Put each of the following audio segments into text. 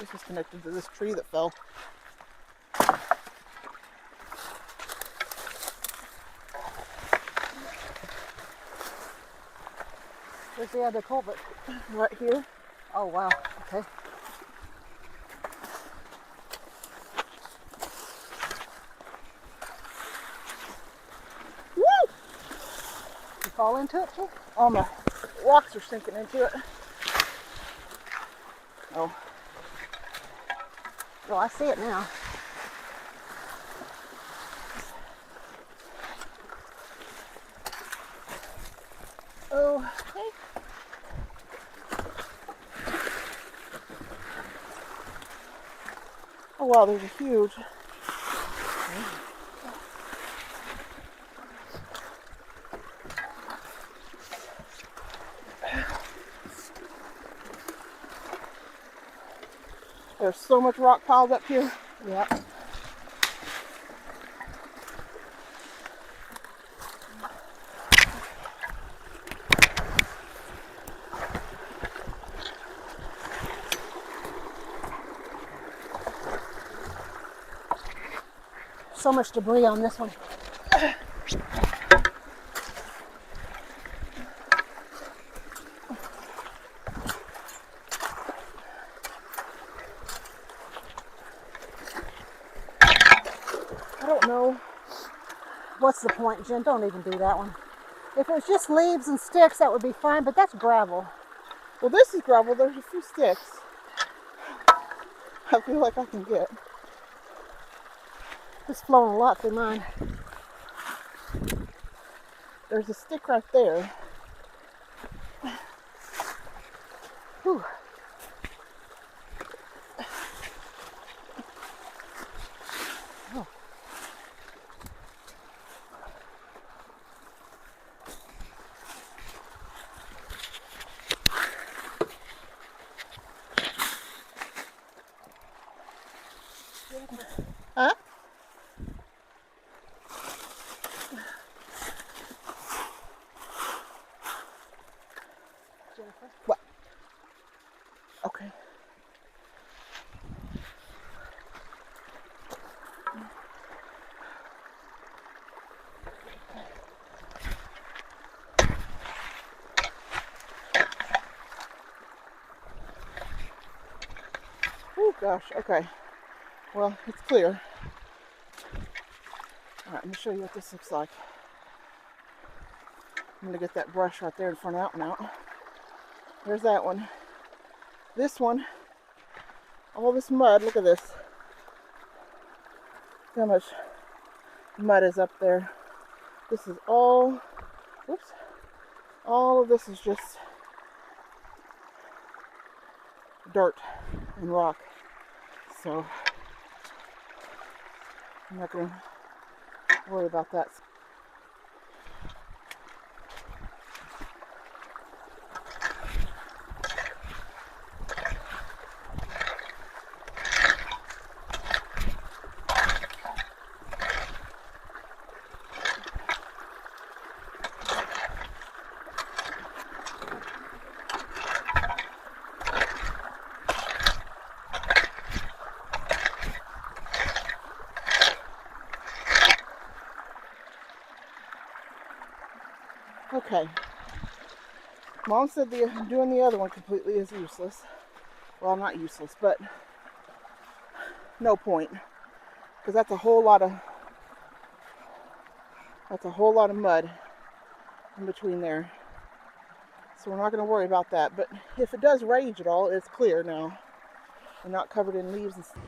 this was connected to this tree that fell. Where's the other culvert? Right here. Oh, wow. Okay. Woo! You fall into it, too? All my rocks are sinking into it. Oh. Oh, I see it now. Oh, hey. Oh wow, there's a huge. There's so much rock piled up here. Yep. So much debris on this one. I don't know. What's the point, Jen? Don't even do that one. If it was just leaves and sticks, that would be fine, but that's gravel. Well, this is gravel. There's a few sticks. I feel like I can get. It's flowing a lot through mine. There's a stick right there. Whew. Oh. Huh? Jennifer? What? Okay. Oh gosh, okay. Well, it's clear. Alright, let me show you what this looks like. I'm going to get that brush right there in front of that one out. There's that one. This one, all this mud, look at this. See how much mud is up there. This is all, whoops, all of this is just dirt and rock. So I'm not going to worry about that. Okay. Mom said doing the other one completely is useless. Well, not useless, but no point. Because that's a whole lot of mud in between there. So we're not going to worry about that. But if it does rage at all, it's clear now. We're not covered in leaves and stuff.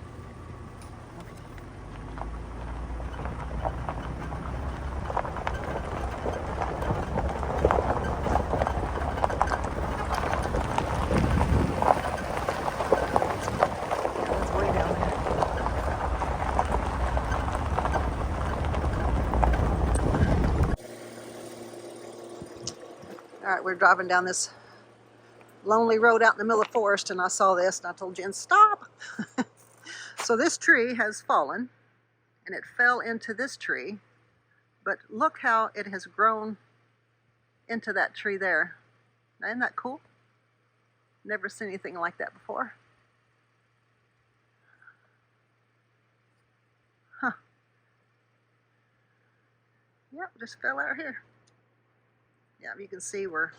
That's way down there. All right, we're driving down this lonely road out in the middle of the forest, and I saw this, and I told Jen, stop! So this tree has fallen, and it fell into this tree, but look how it has grown into that tree there. Now, isn't that cool? Never seen anything like that before. Yep, just fell out here. Yeah, you can see we're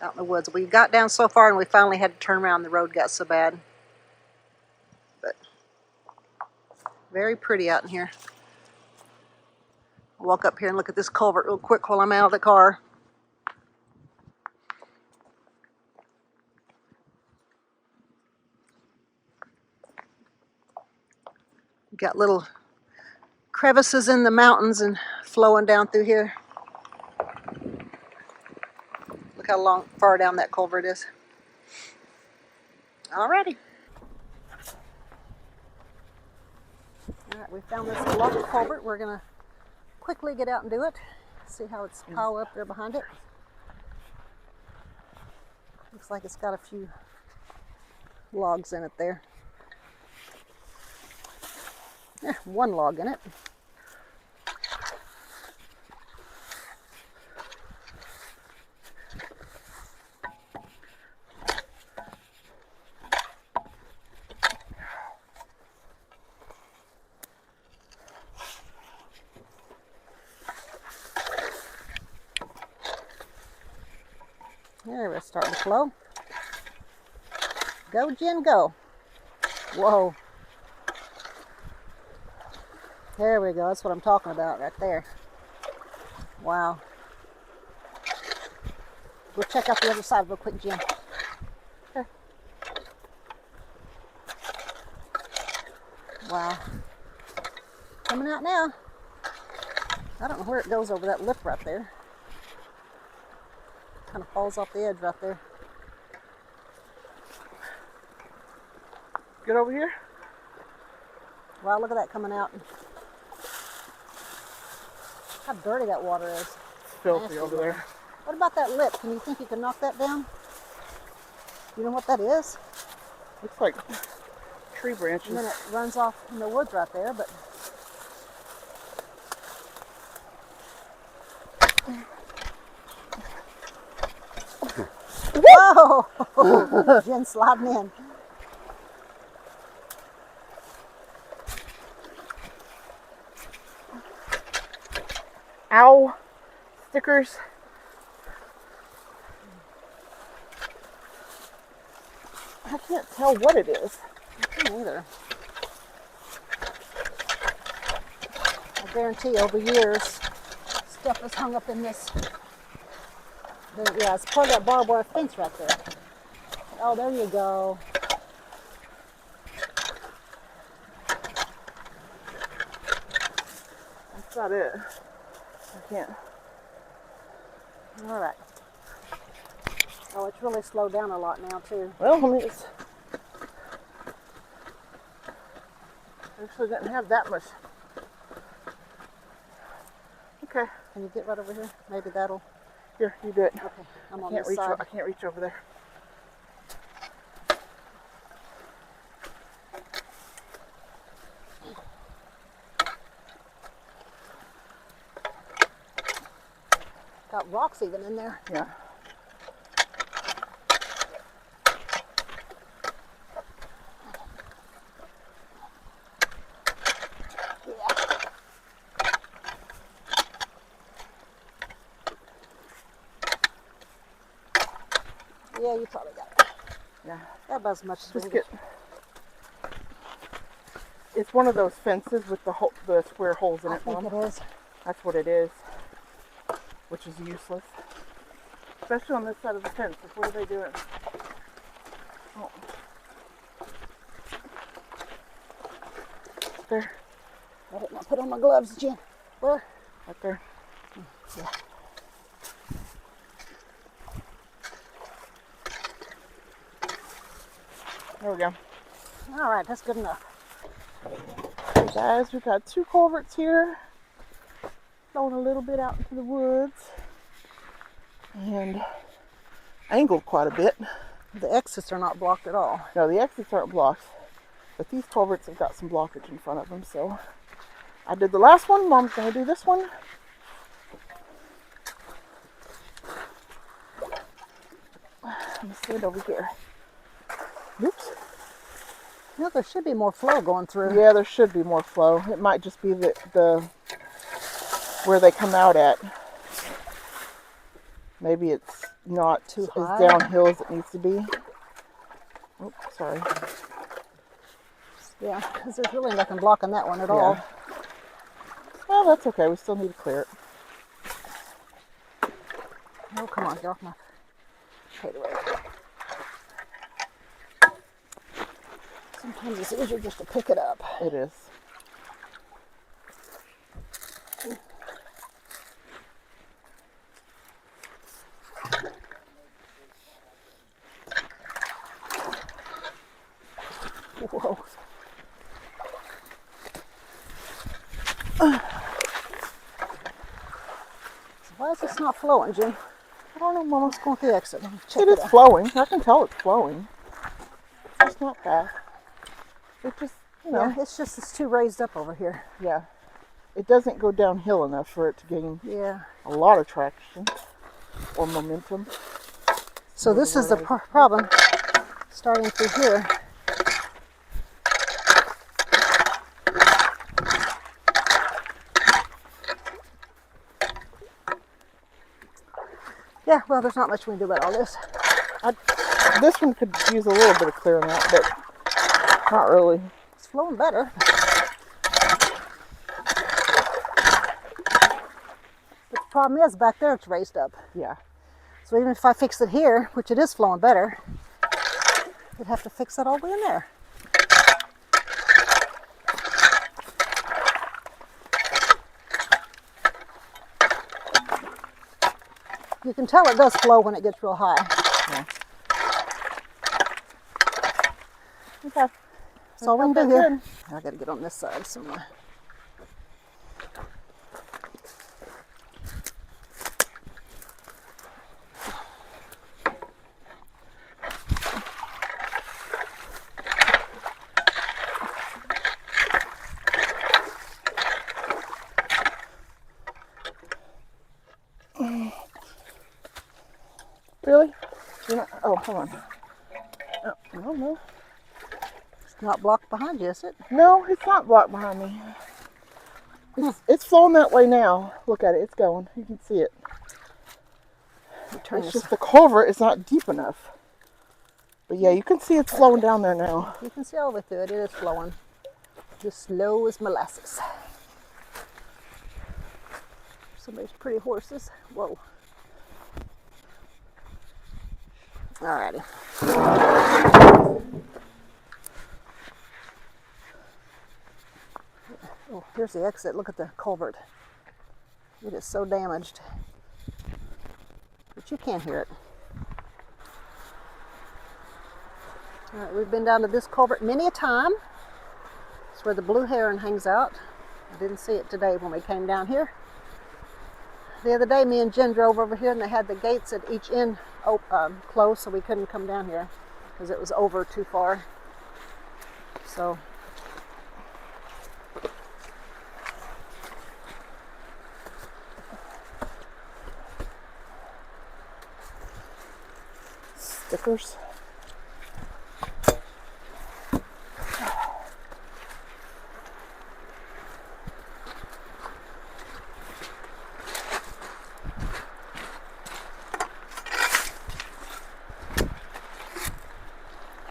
out in the woods. We got down so far and we finally had to turn around. The road got so bad. But very pretty out in here. I'll walk up here and look at this culvert real quick while I'm out of the car. Got little crevices in the mountains and flowing down through here. Look how far down that culvert is. Alrighty. Alright, we found this block culvert. We're gonna quickly get out and do it. See how it's piled up there behind it. Looks like it's got a few logs in it there. Yeah, one log in it. There, we're starting to flow. Go, Jen, go. Whoa. There we go. That's what I'm talking about right there. Wow. We'll check out the other side real quick, Jen. Okay. Wow. Coming out now. I don't know where it goes over that lip right there. Kind of falls off the edge right there. Get over here. Wow, look at that coming out. How dirty that water is. It's filthy Nasty over water. there. What about that lip? Can you think you can knock that down? You know what that is? Looks like tree branches. And then it runs off in the woods right there, but whoa! Jen sliding in. Ow! Stickers. I can't tell what it is. I can't either. I guarantee over years, stuff is hung up in this. Yeah, it's part of that barbed wire fence right there. Oh, there you go. That's not it. I can't. All right. Oh, it's really slowed down a lot now, too. Well, I mean, it's actually didn't have that much. Okay. Can you get right over here? Maybe that'll... Here, you do it. Okay, I'm on Can't this reach. side. I can't reach over there. Got rocks even in there. Yeah. Yeah, you probably got it. Yeah. That about as much as Just we get. It's one of those fences with the square holes in I it. think Mom. it is. That's what it is. Which is useless. Especially on this side of the fence. What are they doing? Oh. There. I did not put on my gloves, Jen. Where? Right there. Yeah. There we go. All right, that's good enough. Hey guys, we've got 2 culverts here. Going a little bit out into the woods. And angled quite a bit. The exits are not blocked at all. No, the exits aren't blocked. But these culverts have got some blockage in front of them, so I did the last one. Mom's going to do this one. I'm going to stand over here. Oops. No, there should be more flow going through. Yeah, there should be more flow. It might just be the where they come out at. Maybe it's not Too as high. downhill as it needs to be. Oh, sorry. Yeah, because there's really nothing blocking that one at all. Well, that's okay. We still need to clear it. Oh, come on, get off my potato road. Sometimes it's easier just to pick it up. It is. Whoa. So why is this not flowing, Jim? I don't know, Mama. Let's go with the exit. Check It is out. flowing. I can tell it's flowing. It's just not fast. It just, you know. Yeah, it's too raised up over here. Yeah. It doesn't go downhill enough for it to gain Yeah. a lot of traction or momentum. So this is the problem, starting through here. Yeah, well, there's not much we can do about all this. This one could use a little bit of clearing out, but not really. It's flowing better. But the problem is, back there it's raised up. Yeah. So even if I fix it here, which it is flowing better, I'd have to fix that all the way in there. You can tell it does flow when it gets real high. Yeah. Okay. That's all we can do That's here. good. I gotta get on this side somewhere. Really? You're not, oh, hold on. Oh, no. It's not blocked behind you, is it? No, it's not blocked behind me. It's flowing that way now. Look at it. It's going. You can see it. Turn It's this. just the culvert is not deep enough. But yeah, you can see it's flowing down there now. You can see all the way through it. It is flowing. Just slow as molasses. Somebody's pretty horses. Whoa. Alrighty. Oh, here's the exit. Look at the culvert. It is so damaged. But you can't hear it. Alright, we've been down to this culvert many a time. It's where the blue heron hangs out. I didn't see it today when we came down here. The other day, me and Jen drove over here and they had the gates at each end closed, so we couldn't come down here because it was over too far. So, Stickers.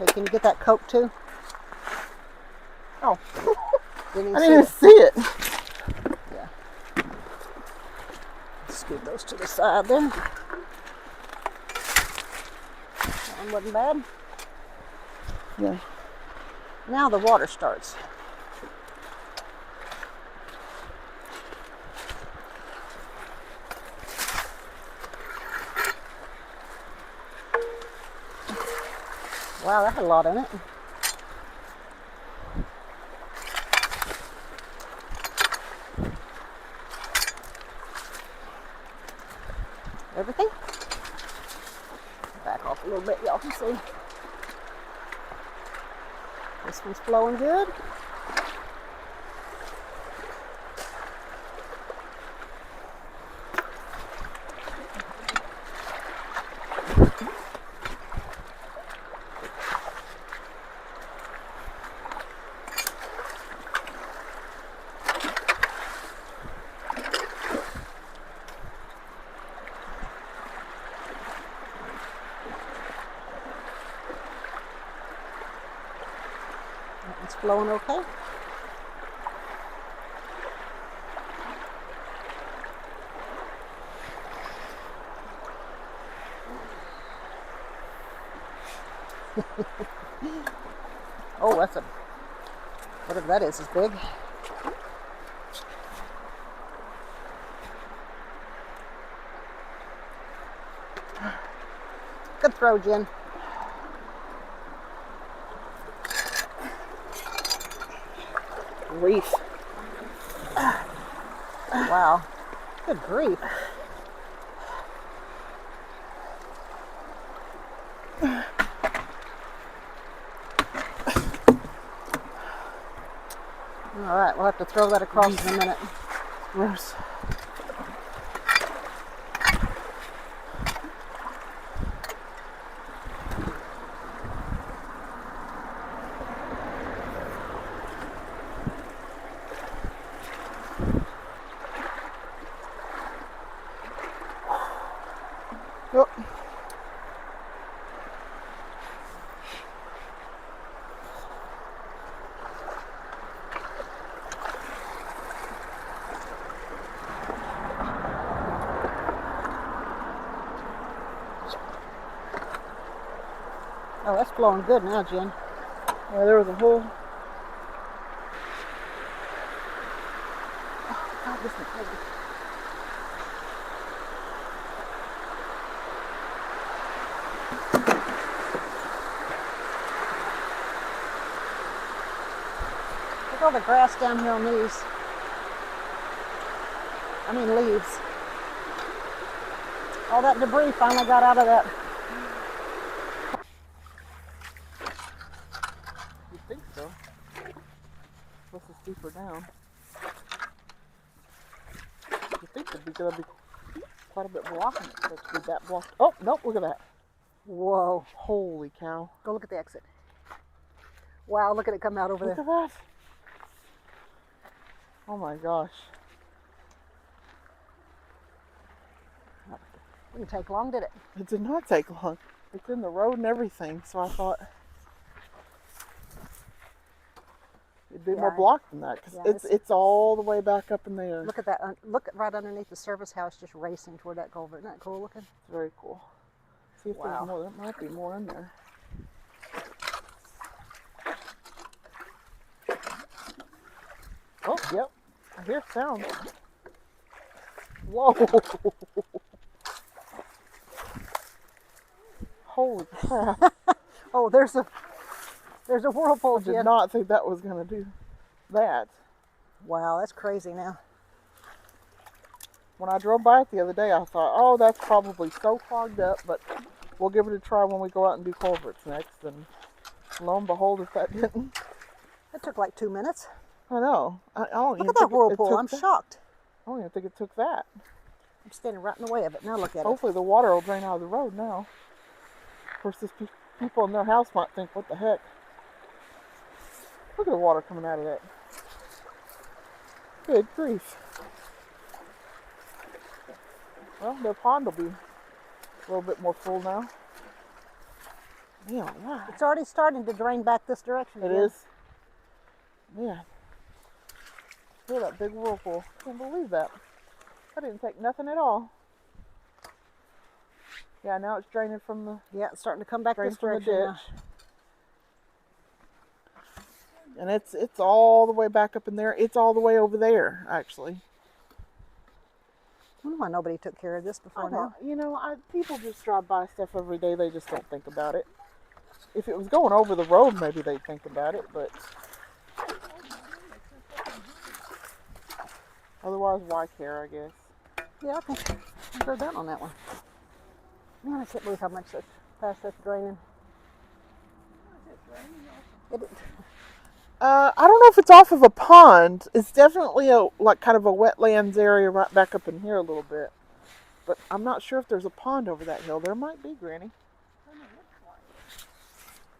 okay, can you get that Coke too? Oh, Didn't I even didn't see even see it. it. Yeah. Scoot those to the side there. That one wasn't bad. Yeah. Now the water starts. Wow, that had a lot in it. Everything? Back off a little bit, y'all can see. This one's flowing good. flowing okay. Oh, that's whatever that is big. Good throw, Jen. Reef. Wow. Good grief. All right, we'll have to throw that across in a minute. Gross. Yep. Oh, that's blowing good now, Jen. Yeah, there was a whole. Oh, God, this is heavy. Look at all the grass down here on these. I mean leaves. All that debris finally got out of that. You think so? This is deeper down. You think it'd be gonna be quite a bit blocking it, but to be that blocked. Oh, nope, look at that. Whoa. Holy cow. Go look at the exit. Wow, look at it come out over Look there. at that. Oh my gosh. Didn't take long, did it? It did not take long. It's in the road and everything, so I thought it'd be more blocked than that, because it's all the way back up in there. Look at that. Look right underneath the service house, just racing toward that culvert. Isn't that cool looking? It's very cool. See if there's more. There might be more in there. Oh, yep. I hear sound. Whoa. Holy crap. Oh, there's a whirlpool, I did Jen. not think that was going to do that. Wow, that's crazy now. When I drove by it the other day, I thought, oh, that's probably so clogged up, but we'll give it a try when we go out and do culverts next. And lo and behold, if that didn't. It took like 2 minutes. I know. I don't Look even at that think whirlpool. I'm shocked. I don't even think it took that. I'm standing right in the way of it. Now look at it. Hopefully the water will drain out of the road now. Of course, these people in their house might think, what the heck? Look at the water coming out of that. Good grief. Well, their pond will be a little bit more full now. Man, wow. It's already starting to drain back this direction. It again. is. Man. Look at that big whirlpool. Can't believe that. That didn't take nothing at all. Yeah, now it's draining from the Yeah, it's starting to come back this direction ditch. now. And it's all the way back up in there. It's all the way over there, actually. I wonder why nobody took care of this before now. You know, people just drive by stuff every day. They just don't think about it. If it was going over the road, maybe they'd think about it, but otherwise, why care, I guess. Yeah, I think I heard that on that one. Man, I can't believe how much fast that's draining. I don't know if it's off of a pond. It's definitely like kind of a wetlands area right back up in here a little bit. But I'm not sure if there's a pond over that hill. There might be, Granny.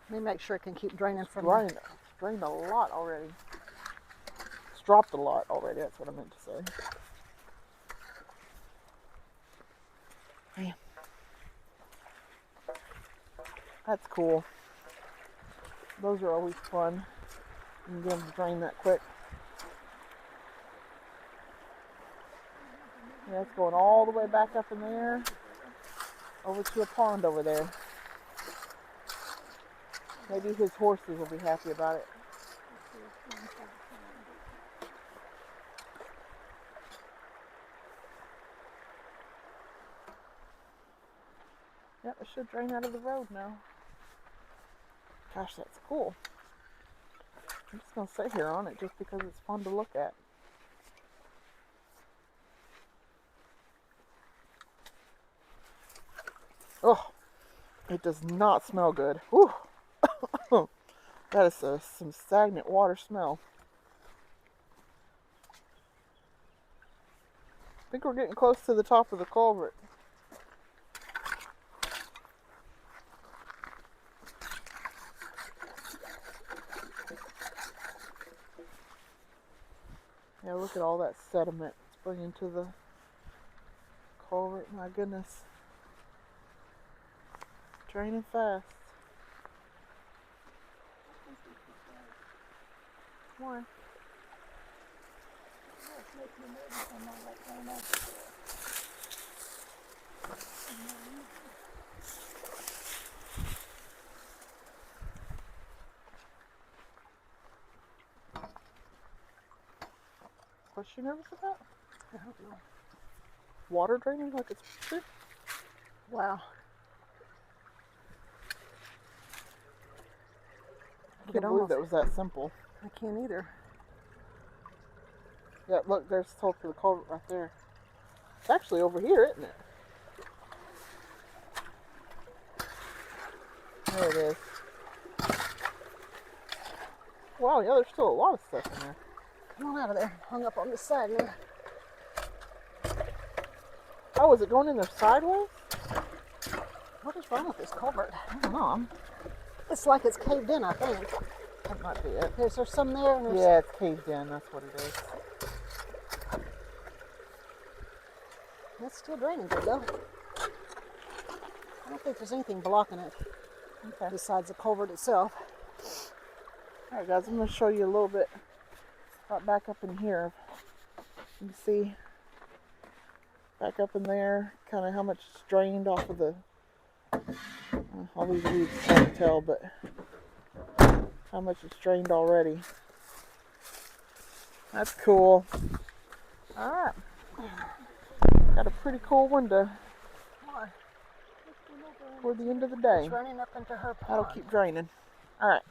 Let me make sure it can keep draining from Drained a lot already. It's dropped a lot already. That's what I meant to say. Man. That's cool. Those are always fun. and get them to drain that quick. Yeah, it's going all the way back up in there, over to a pond over there. Maybe his horses will be happy about it. Yep, it should drain out of the road now. Gosh, that's cool. I'm just going to sit here on it just because it's fun to look at. Oh, it does not smell good. Whew. That is some stagnant water smell. I think we're getting close to the top of the culvert. Yeah, look at all that sediment it's bringing to the culvert. My goodness. Draining fast. Why? What's she nervous about? I don't know. Water draining like it's supposed to? Wow. I can't believe that was that simple. I can't either. Yeah, look, there's the top of the culvert right there. It's actually over here, isn't it? There it is. Wow, yeah, there's still a lot of stuff in there. Come on out of there. Hung up on this side now. Oh, is it going in there sideways? What is wrong with this culvert? I don't know. It's like it's caved in, I think. That might be it. Is there some there? And Yeah, it's caved in. That's what it is. It's still draining good, though. I don't think there's anything blocking it besides the culvert itself. All right, guys, I'm going to show you a little bit right back up in here. You can see back up in there kind of how much is drained off of the all these weeds, can't tell, but how much it's drained already. That's cool. All right, got a pretty cool window for the end of the day. It's running up into her pond. That'll keep draining. All right.